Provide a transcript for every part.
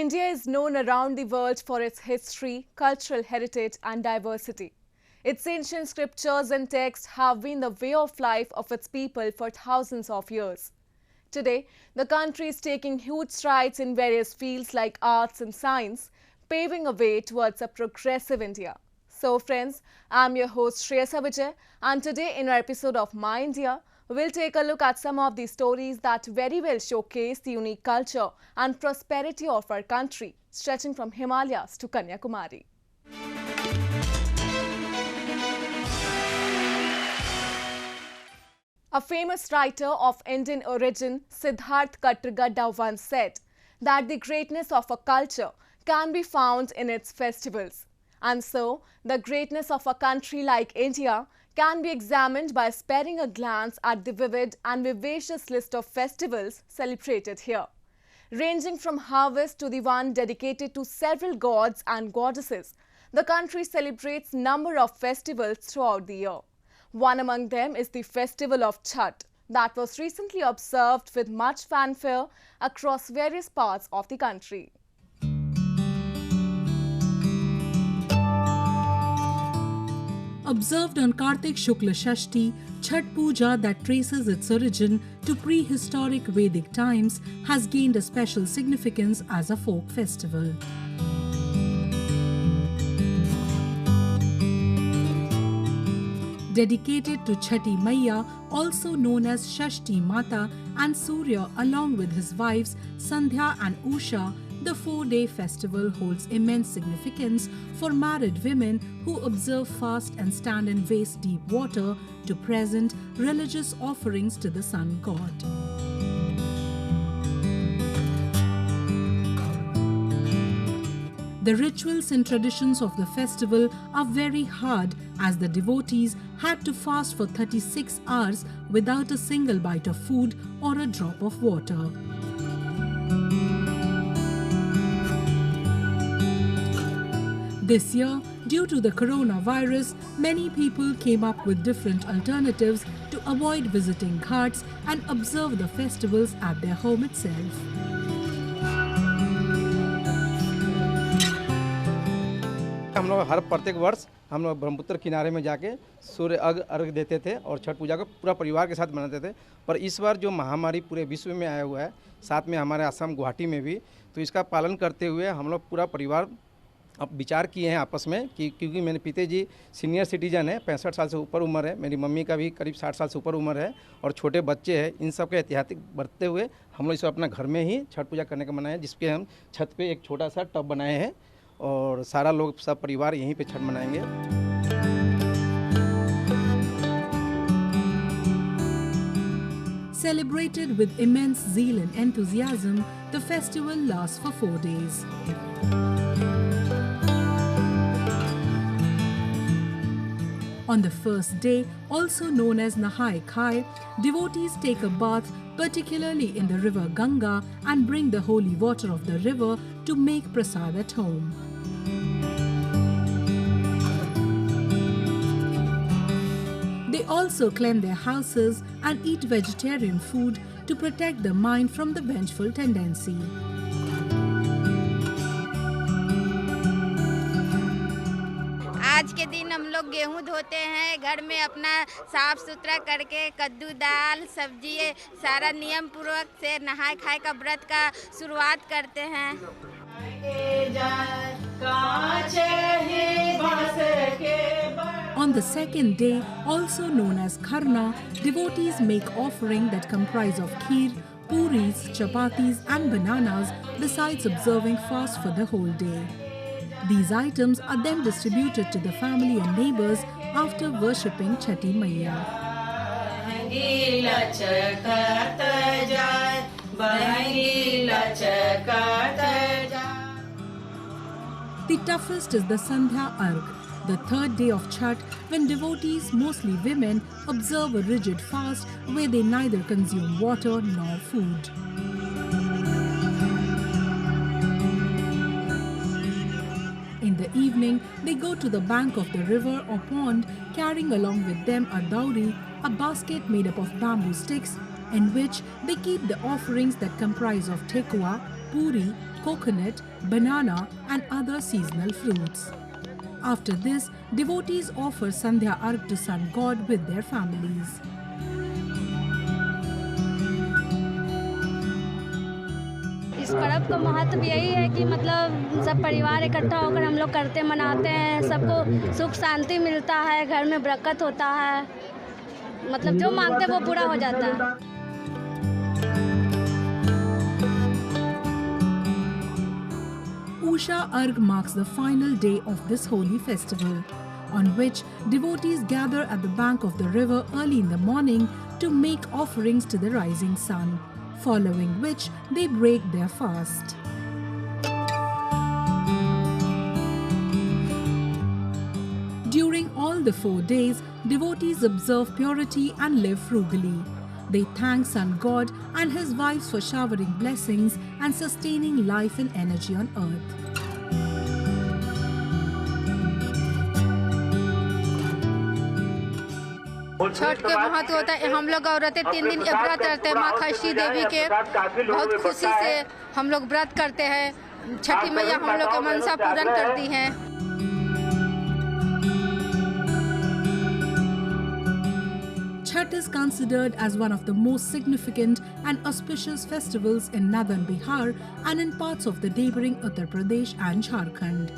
India is known around the world for its history, cultural heritage and diversity. Its ancient scriptures and texts have been the way of life of its people for thousands of years. Today, the country is taking huge strides in various fields like arts and science, paving a way towards a progressive India. So friends, I'm your host Shreyasa Vijay, and today in our episode of My India, we'll take a look at some of the stories that very well showcase the unique culture and prosperity of our country, stretching from Himalayas to Kanyakumari. A famous writer of Indian origin, Siddharth Kattragadda, once said that the greatness of a culture can be found in its festivals. And so, the greatness of a country like India can be examined by sparing a glance at the vivid and vivacious list of festivals celebrated here. Ranging from harvest to the one dedicated to several gods and goddesses, the country celebrates a number of festivals throughout the year. One among them is the festival of Chhath that was recently observed with much fanfare across various parts of the country. Observed on Kartik Shukla Shashti, Chhath Puja that traces its origin to prehistoric Vedic times has gained a special significance as a folk festival. Dedicated to Chhati Maiya, also known as Shashti Mata, and Surya along with his wives Sandhya and Usha, the 4-day festival holds immense significance for married women who observe fast and stand in waist-deep water to present religious offerings to the sun god. The rituals and traditions of the festival are very hard as the devotees had to fast for 36 hours without a single bite of food or a drop of water. This year, due to the coronavirus, many people came up with different alternatives to avoid visiting ghats and observe the festivals at their home itself. हम लोग हर प्रत्येक वर्ष हम लोग ब्रह्मपुत्र किनारे में जाके सूर्य अर्घ देते थे और छठ पूजा को पूरा परिवार के साथ मनाते थे। पर इस बार जो महामारी पूरे विश्व में आया हुआ है, साथ में हमारे असम गुवाहाटी में भी, तो इसका पालन करते हुए हम लोग पूरा परिवार अब विचार किए हैं आपस में कि क्योंकि मेरे पिताजी सीनियर सिटीजन है, 65 साल से ऊपर उम्र है, मेरी मम्मी का भी करीब 60 साल से ऊपर उम्र है और छोटे बच्चे हैं, इन सब के एहतियात बरतते हुए हम लोग इसे अपना घर में ही छठ पूजा करने का मनाए, जिसके हम छत पे एक छोटा सा टब बनाए हैं और सारा लोग सब परिवार यहीं पे छठ मनाएंगे। Celebrated with immense zeal and enthusiasm, the festival lasts for 4 days. On the first day, also known as Nahai Khai, devotees take a bath, particularly in the river Ganga, and bring the holy water of the river to make prasad at home. They also cleanse their houses and eat vegetarian food to protect the mind from the vengeful tendency. आज के दिन हम लोग गेहूं धोते हैं, घर में अपना साफ सुथरा करके कद्दू दाल सब्जी सारा नियम पूर्वक से नहाए खाए का व्रत का शुरुआत करते हैं। On the second day, also known as Kharna, devotees make offering that comprise of kheer, puris, chapatis and bananas, besides observing fast for the whole day. These items are then distributed to the family and neighbors after worshipping Chhati Maiya. The toughest is the Sandhya Arg, the third day of Chhath, when devotees, mostly women, observe a rigid fast where they neither consume water nor food. In the evening, they go to the bank of the river or pond, carrying along with them a dowry, a basket made up of bamboo sticks, in which they keep the offerings that comprise of tekwa, puri, coconut, banana and other seasonal fruits. After this, devotees offer Sandhya Arg to Sun God with their families. इस पर्व का महत्व यही है कि मतलब सब परिवार इकट्ठा होकर हम लोग करते मनाते हैं, सबको सुख शांति मिलता है, घर में बरकत होता है, मतलब जो मांगते हैं वो पूरा हो जाता है। Usha Arg marks the final day of this holy festival, on which devotees gather at the bank of the river early in the morning to make offerings to the rising sun, following which they break their fast. During all the 4 days, devotees observe purity and live frugally. They thank Sun God and his wives for showering blessings and sustaining life and energy on earth. Chhath के महत्व होता है। हम लोग औरतें 3 दिन व्रत रहते हैं माँ खष्टी देवी के, बहुत खुशी से हम लोग व्रत करते हैं। छठी मैया हम लोग के मनसा पूर्ण करती हैं। Chhath is considered as one of the most significant and auspicious festivals in northern Bihar and in parts of the neighboring Uttar Pradesh and Jharkhand.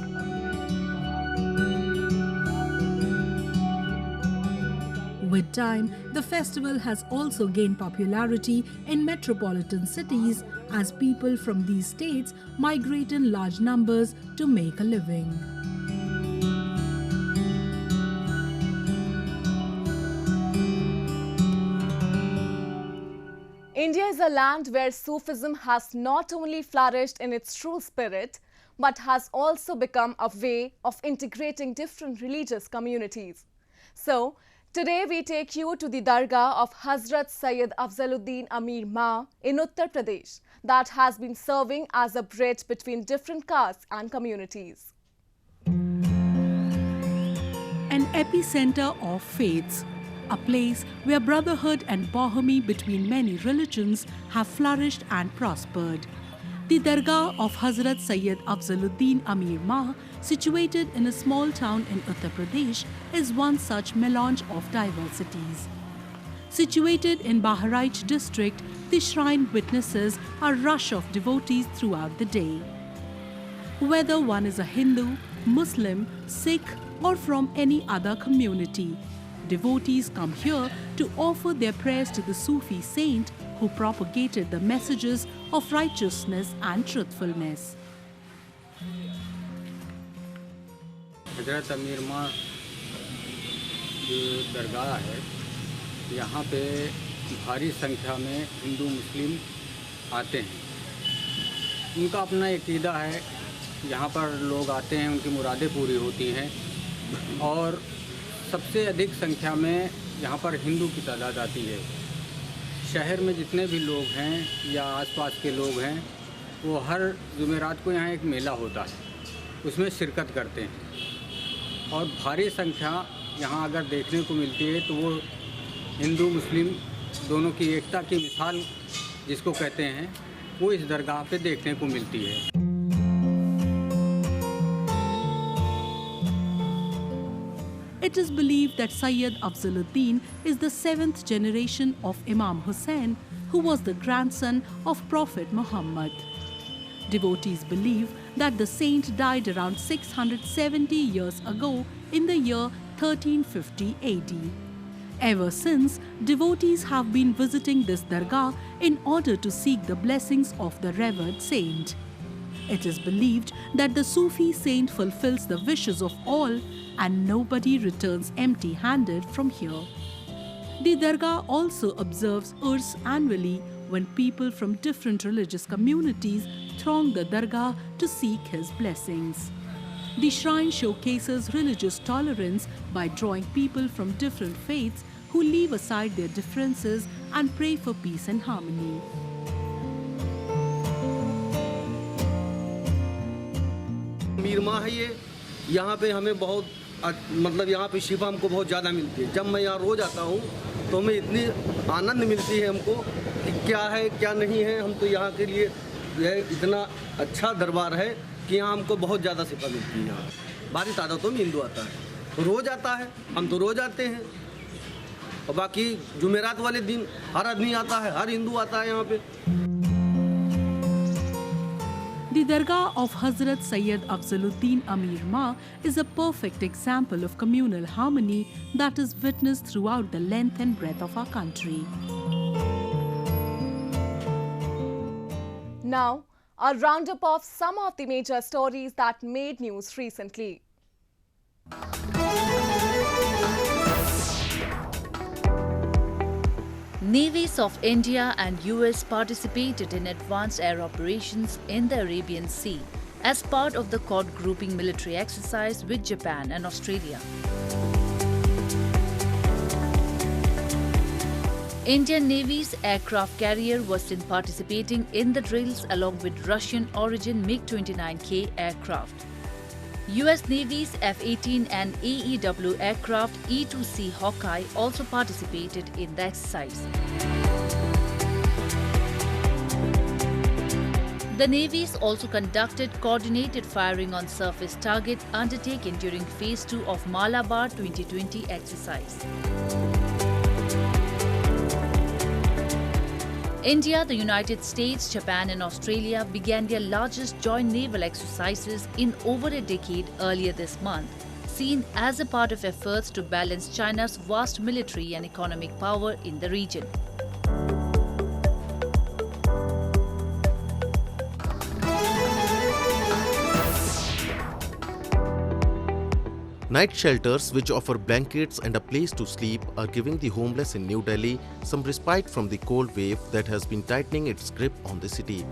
With time, the festival has also gained popularity in metropolitan cities as people from these states migrate in large numbers to make a living. India is a land where Sufism has not only flourished in its true spirit, but has also become a way of integrating different religious communities. So, today we take you to the Dargah of Hazrat Sayyid Afzaluddin Amir Ma in Uttar Pradesh that has been serving as a bridge between different castes and communities. An epicenter of faiths, a place where brotherhood and bohemy between many religions have flourished and prospered. The Dargah of Hazrat Sayyid Afzaluddin Amir Ma, situated in a small town in Uttar Pradesh, is one such melange of diversities. Situated in Baharaich district, the shrine witnesses a rush of devotees throughout the day. Whether one is a Hindu, Muslim, Sikh or from any other community, devotees come here to offer their prayers to the Sufi saint who propagated the messages of righteousness and truthfulness. हजरत अमीर माँ जो दरगाह है, यहाँ पे भारी संख्या में हिंदू मुस्लिम आते हैं। उनका अपना अकीदा है, यहाँ पर लोग आते हैं, उनकी मुरादें पूरी होती हैं और सबसे अधिक संख्या में यहाँ पर हिंदू की तादाद आती है। शहर में जितने भी लोग हैं या आसपास के लोग हैं, वो हर जुमेरात को यहाँ एक मेला होता है, उसमें शिरकत करते हैं और भारी संख्या यहाँ अगर देखने को मिलती है तो वो हिंदू मुस्लिम दोनों की एकता की मिसाल जिसको कहते हैं, वो इस दरगाह पे देखने को मिलती है। It is believed that Sayyid Afzaluddin is the 7th generation of Imam Hussain, who was the grandson of Prophet Muhammad. Devotees believe that the saint died around 670 years ago in the year 1350 AD. Ever since, devotees have been visiting this dargah in order to seek the blessings of the revered saint. It is believed that the Sufi saint fulfills the wishes of all and nobody returns empty-handed from here. The dargah also observes Urs annually when people from different religious communities throng the dargah to seek his blessings. The shrine showcases religious tolerance by drawing people from different faiths who leave aside their differences and pray for peace and harmony. अमीर माँ है ये, यहाँ पे हमें बहुत मतलब यहाँ पे शिफा हमको बहुत ज़्यादा मिलती है। जब मैं यहाँ रोज़ आता हूँ तो हमें इतनी आनंद मिलती है हमको क्या है क्या नहीं है, हम तो यहाँ के लिए यह इतना अच्छा दरबार है कि यहाँ हमको बहुत ज़्यादा सेवा मिलती है। यहाँ भारी तादादों में हिंदू आता है, रोज़ आता है, हम तो रोज़ आते हैं। और बाकी जुमेरात वाले दिन हर आदमी आता है, हर हिंदू आता है यहाँ पे। The Dargah of Hazrat Sayyid Afzaluddin Amir Ma is a perfect example of communal harmony that is witnessed throughout the length and breadth of our country. Now, a roundup of some of the major stories that made news recently. Navies of India and US participated in advanced air operations in the Arabian Sea as part of the Quad grouping military exercise with Japan and Australia. Indian Navy's aircraft carrier was seen participating in the drills along with Russian origin MiG-29K aircraft. US Navy's F-18 and AEW aircraft E-2C Hawkeye also participated in the exercise. The navies also conducted coordinated firing on surface target undertaken during Phase 2 of Malabar 2020 exercise. India, the United States, Japan and Australia began their largest joint naval exercises in over a decade earlier this month, seen as a part of efforts to balance China's vast military and economic power in the region. Night shelters, which offer blankets and a place to sleep, are giving the homeless in New Delhi some respite from the cold wave that has been tightening its grip on the city.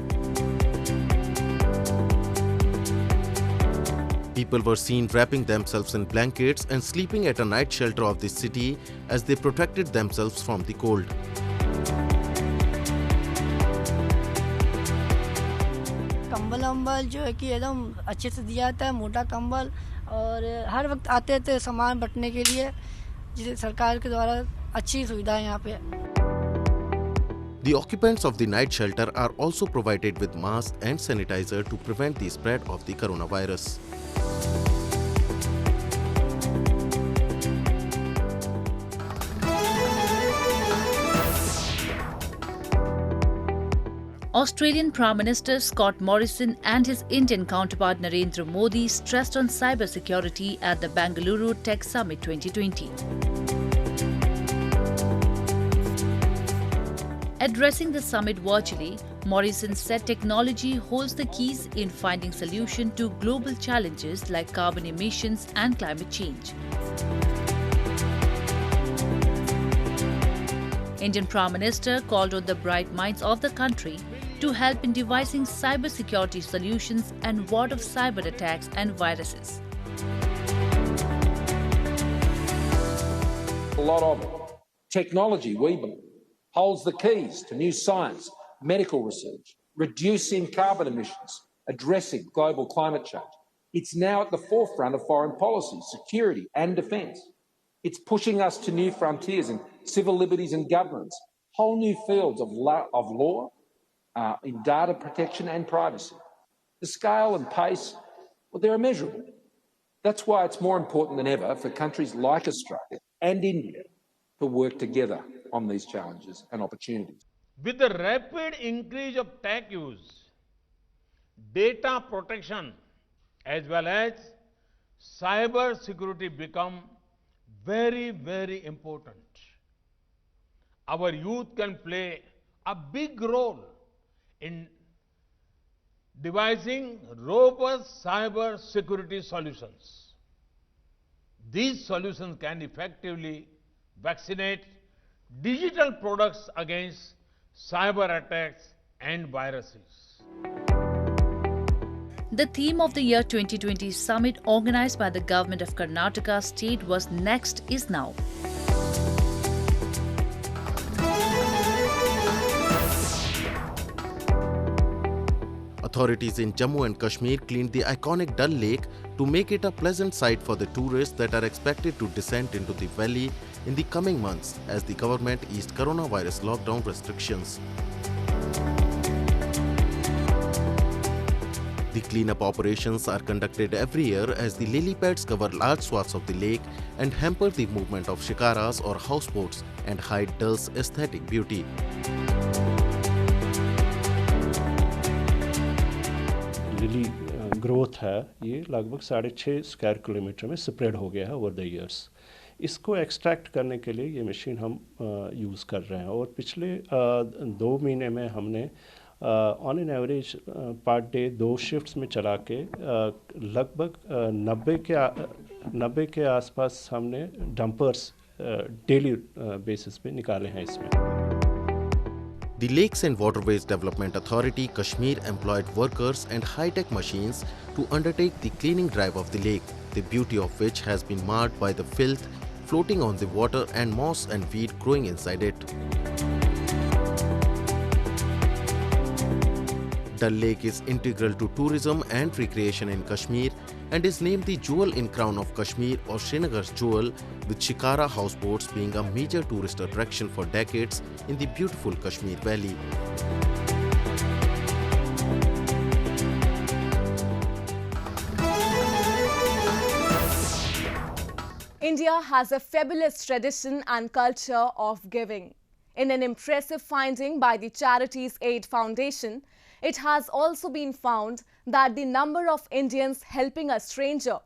People were seen wrapping themselves in blankets and sleeping at a night shelter of the city as they protected themselves from the cold. कंबल जो है कि एकदम अच्छे से दिया जाता है, मोटा कंबल, और हर वक्त आते थे सामान बंटने के लिए, जिसे सरकार के द्वारा अच्छी सुविधा है यहाँ पे। The occupants of the night shelter are also provided with masks and sanitizer to prevent the spread of the coronavirus. Australian Prime Minister Scott Morrison and his Indian counterpart Narendra Modi stressed on cybersecurity at the Bengaluru Tech Summit 2020. Addressing the summit virtually, Morrison said technology holds the keys in finding solutions to global challenges like carbon emissions and climate change. Indian Prime Minister called on the bright minds of the country to help in devising cybersecurity solutions and ward off cyber attacks and viruses. A lot of it. Technology, we believe, holds the keys to new science, medical research, reducing carbon emissions, addressing global climate change. It's now at the forefront of foreign policy, security and defence. It's pushing us to new frontiers in civil liberties and governance, whole new fields of law, in data protection and privacy. The scale and pace, well, they're immeasurable. That's why it's more important than ever for countries like Australia and India to work together on these challenges and opportunities. With the rapid increase of tech use, data protection as well as cyber security become very, very important. Our youth can play a big role in devising robust cyber security solutions. These solutions can effectively vaccinate digital products against cyber attacks and viruses. The theme of the year 2020 summit organized by the government of Karnataka state was Next is Now. Authorities in Jammu and Kashmir cleaned the iconic Dal Lake to make it a pleasant sight for the tourists that are expected to descend into the valley in the coming months as the government eased coronavirus lockdown restrictions. cleanup operations are conducted every year as the lily pads cover large swaths of the lake and hamper the movement of shikaras or houseboats and hide Dal's aesthetic beauty. Lily growth है ये लगभग 6.5 square kilometre में spread हो गया है over the years. इसको extract करने के लिए ये मशीन हम यूज़ कर रहे हैं और पिछले 2 महीने में हमने on an average per day 2 shifts में चला के लगभग 90 के आसपास हमने डंपर्स डेली बेसिस पे निकाले हैं इसमें। The Lakes and Waterways Development Authority Kashmir employed workers and high-tech machines to undertake the cleaning drive of the lake, the beauty of which has been marred by the filth floating on the water and moss and weed growing inside it. Dal Lake is integral to tourism and recreation in Kashmir and is named the Jewel in Crown of Kashmir or Srinagar's Jewel, with Shikara houseboats being a major tourist attraction for decades in the beautiful Kashmir Valley. India has a fabulous tradition and culture of giving. In an impressive finding by the Charities Aid Foundation, it has also been found that the number of Indians helping a stranger,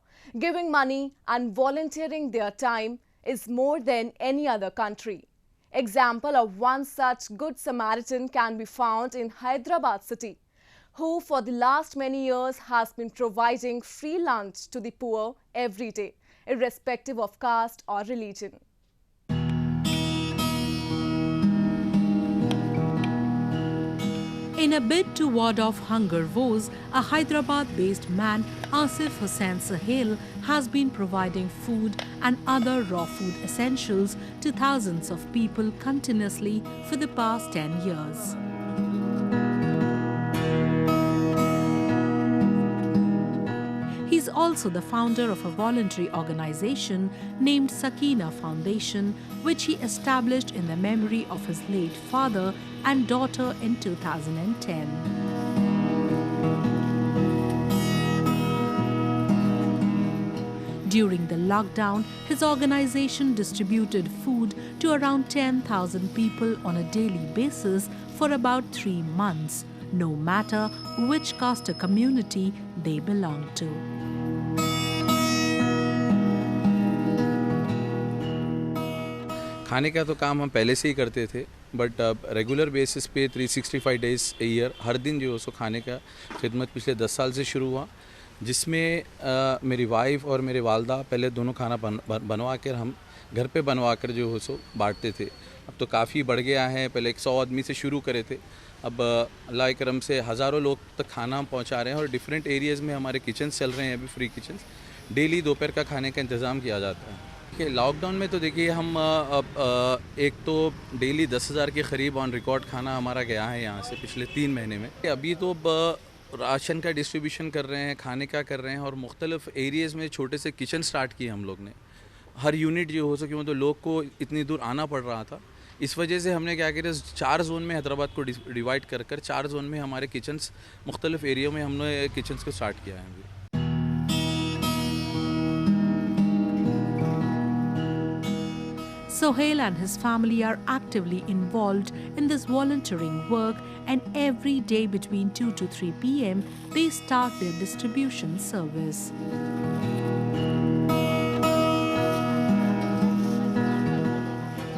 giving money and volunteering their time is more than any other country. Example of one such good Samaritan can be found in Hyderabad city, who for the last many years has been providing free lunch to the poor every day, irrespective of caste or religion. In a bid to ward off hunger woes, a Hyderabad-based man, Asif Hussain Sahel, has been providing food and other raw food essentials to thousands of people continuously for the past 10 years. He's also the founder of a voluntary organization named Sakina Foundation, which he established in the memory of his late father and daughter in 2010. During the lockdown, his organization distributed food to around 10,000 people on a daily basis for about 3 months, no matter which caste or community they belong to. खाने का तो काम हम पहले से ही करते थे, but regular basis पे 365 डेज़ ए ईयर हर दिन जो है सो खाने का खिदमत पिछले 10 साल से शुरू हुआ, जिसमें मेरी वाइफ और मेरे वालदा पहले दोनों खाना बनवा कर हम घर पे बनवा कर जो है सो बांटते थे। अब तो काफ़ी बढ़ गया है, पहले 100 आदमी से शुरू करे थे, अब अल्लाह करम से हज़ारों लोग तक खाना हम पहुँचा रहे हैं और डिफरेंट एरियाज़ में हमारे किचन चल रहे हैं, अभी फ्री किचन, डेली दोपहर का खाने का इंतज़ाम किया जाता है। लॉकडाउन में तो देखिए हम एक तो डेली 10,000 के करीब ऑन रिकॉर्ड खाना हमारा गया है यहाँ से पिछले 3 महीने में। अभी तो राशन का डिस्ट्रीब्यूशन कर रहे हैं, खाने का कर रहे हैं और मुख्तलिफ एरियाज़ में छोटे से किचन स्टार्ट किए हम लोग ने। हर यूनिट जो हो सके, मतलब लोग को इतनी दूर आना पड़ रहा था, इस वजह से हमने क्या किया, 4 जोन में हैदराबाद को डिवाइड कर 4 जोन में हमारे किचन्स मुख्तलिफ एरिया में हमने किचन्स को स्टार्ट किया है अभी। Sohail and his family are actively involved in this volunteering work, and every day between 2 to 3 p.m. they start their distribution service.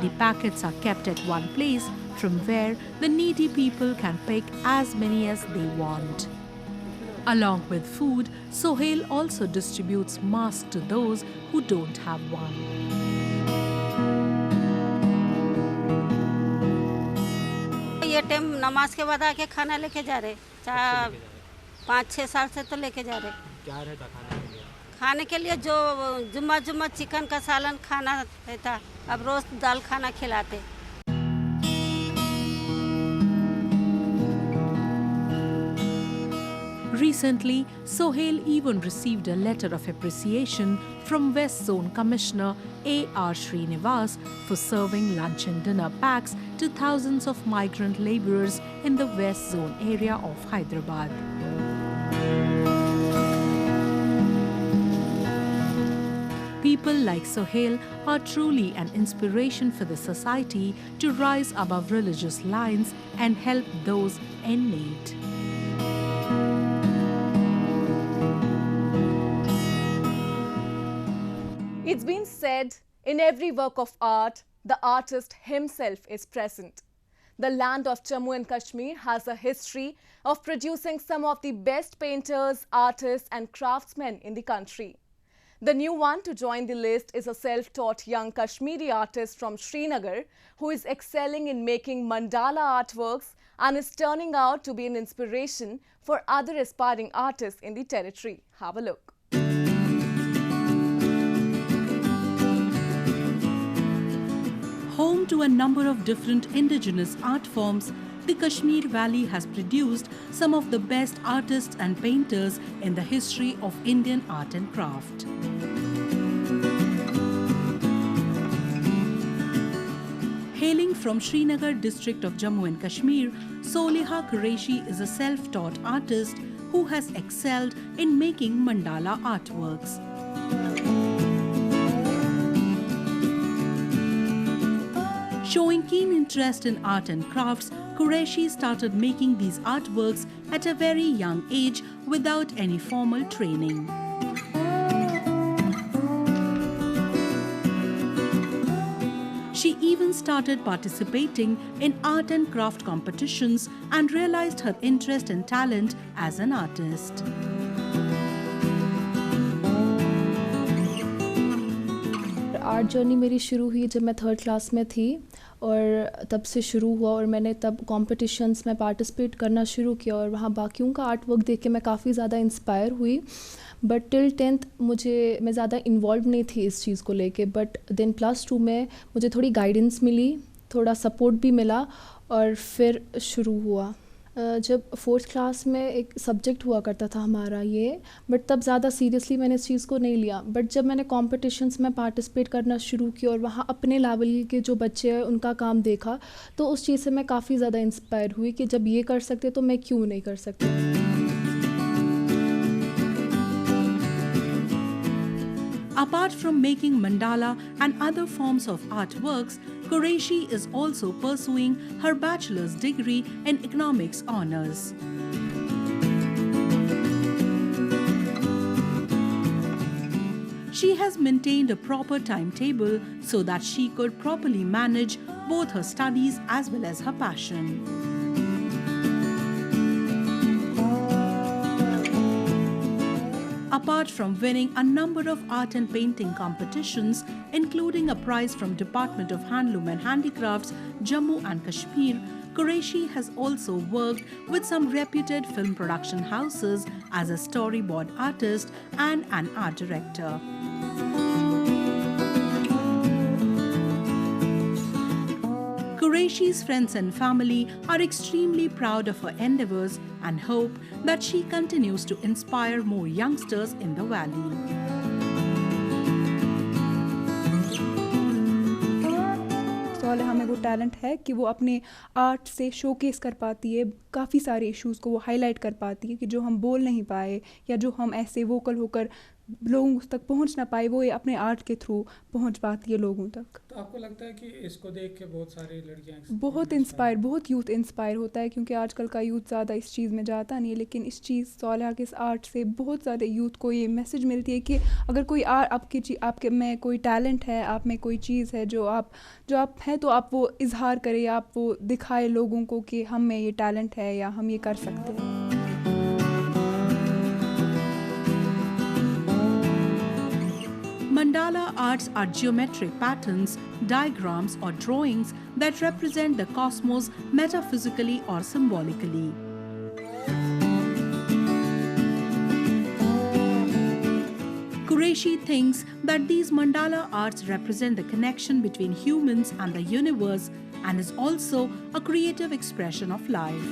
The packets are kept at one place from where the needy people can pick as many as they want. Along with food, Sohail also distributes masks to those who don't have one. ये time नमाज के बाद आके खाना लेके जा रहे, 5-6 साल से तो लेके जा रहे। क्या रहता खाने के लिए जो जुम्मा चिकन का सालन खाना रहता, अब रोज दाल खाना खिलाते। Recently, Sohail even received a letter of appreciation from West Zone Commissioner A.R. Srinivas for serving lunch and dinner packs to thousands of migrant labourers in the West Zone area of Hyderabad. People like Sohail are truly an inspiration for the society to rise above religious lines and help those in need. It's been said, in every work of art, the artist himself is present. The land of Jammu and Kashmir has a history of producing some of the best painters, artists and craftsmen in the country. The new one to join the list is a self-taught young Kashmiri artist from Srinagar who is excelling in making mandala artworks and is turning out to be an inspiration for other aspiring artists in the territory. Have a look. Home to a number of different indigenous art forms, the Kashmir Valley has produced some of the best artists and painters in the history of Indian art and craft. Hailing from Srinagar district of Jammu and Kashmir, Soliha Qureshi is a self-taught artist who has excelled in making mandala artworks. Showing keen interest in art and crafts, Qureshi started making these artworks at a very young age without any formal training. She even started participating in art and craft competitions and realized her interest and talent as an artist. Art journey मेरी शुरू हुई जब मैं 3rd class में थी और तब से शुरू हुआ और मैंने तब कॉम्पिटिशन्स में पार्टिसिपेट करना शुरू किया और वहाँ बाकियों का आर्ट वर्क देख के मैं काफ़ी ज़्यादा इंस्पायर हुई बट टिल 10th मैं ज़्यादा इन्वॉल्व नहीं थी इस चीज़ को लेके बट देन +2 में मुझे थोड़ी गाइडेंस मिली थोड़ा सपोर्ट भी मिला और फिर शुरू हुआ जब 4th क्लास में एक सब्जेक्ट हुआ करता था हमारा ये बट तब ज़्यादा सीरियसली मैंने इस चीज़ को नहीं लिया बट जब मैंने कॉम्पिटिशन्स में पार्टिसिपेट करना शुरू किया और वहाँ अपने लेवल के जो बच्चे हैं उनका काम देखा तो उस चीज़ से मैं काफ़ी ज़्यादा इंस्पायर हुई कि जब ये कर सकते तो मैं क्यों नहीं कर सकती. Apart from making mandala and other forms of artworks, Qureshi is also pursuing her bachelor's degree in economics honors. She has maintained a proper timetable so that she could properly manage both her studies as well as her passion. Apart from winning a number of art and painting competitions, including a prize from Department of Handloom and Handicrafts, Jammu and Kashmir, Qureshi has also worked with some reputed film production houses as a storyboard artist and an art director. Qureshi's friends and family are extremely proud of her endeavors and hope that she continues to inspire more youngsters in the valley. सोलिहा में वो talent है कि वो अपने art से showcase कर पाती है काफ़ी सारे इश्यूज़ को वो हाईलाइट कर पाती है कि जो हम बोल नहीं पाए या जो हम ऐसे वोकल होकर लोगों तक पहुंच ना पाए वो ये अपने आर्ट के थ्रू पहुंच पाती है लोगों तक. तो आपको लगता है कि इसको देख के बहुत सारी लड़कियां बहुत यूथ इंस्पायर होता है क्योंकि आजकल का यूथ ज़्यादा इस चीज़ में जाता नहीं है लेकिन इस चीज़ सोलिहा के इस आर्ट से बहुत ज़्यादा यूथ को ये मैसेज मिलती है कि अगर कोई आपके में कोई टैलेंट है आप में कोई चीज़ है जो आप हैं तो आप वो इजहार करें आप वो दिखाए लोगों को कि हम में ये टैलेंट है या हम ये कर सकते हैं. Mandala arts are geometric patterns, diagrams or drawings that represent the cosmos metaphysically or symbolically. Qureshi thinks that these mandala arts represent the connection between humans and the universe and is also a creative expression of life.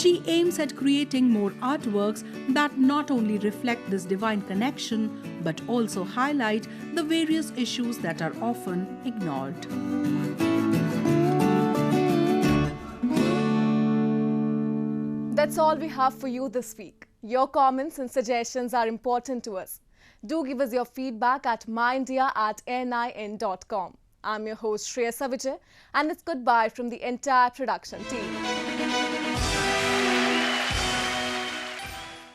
She aims at creating more artworks that not only reflect this divine connection but also highlight the various issues that are often ignored. that's all we have for you this week. Your comments and suggestions are important to us. Do give us your feedback at myindia@nin.com. I'm your host Shreya Savijay, and it's goodbye from the entire production team.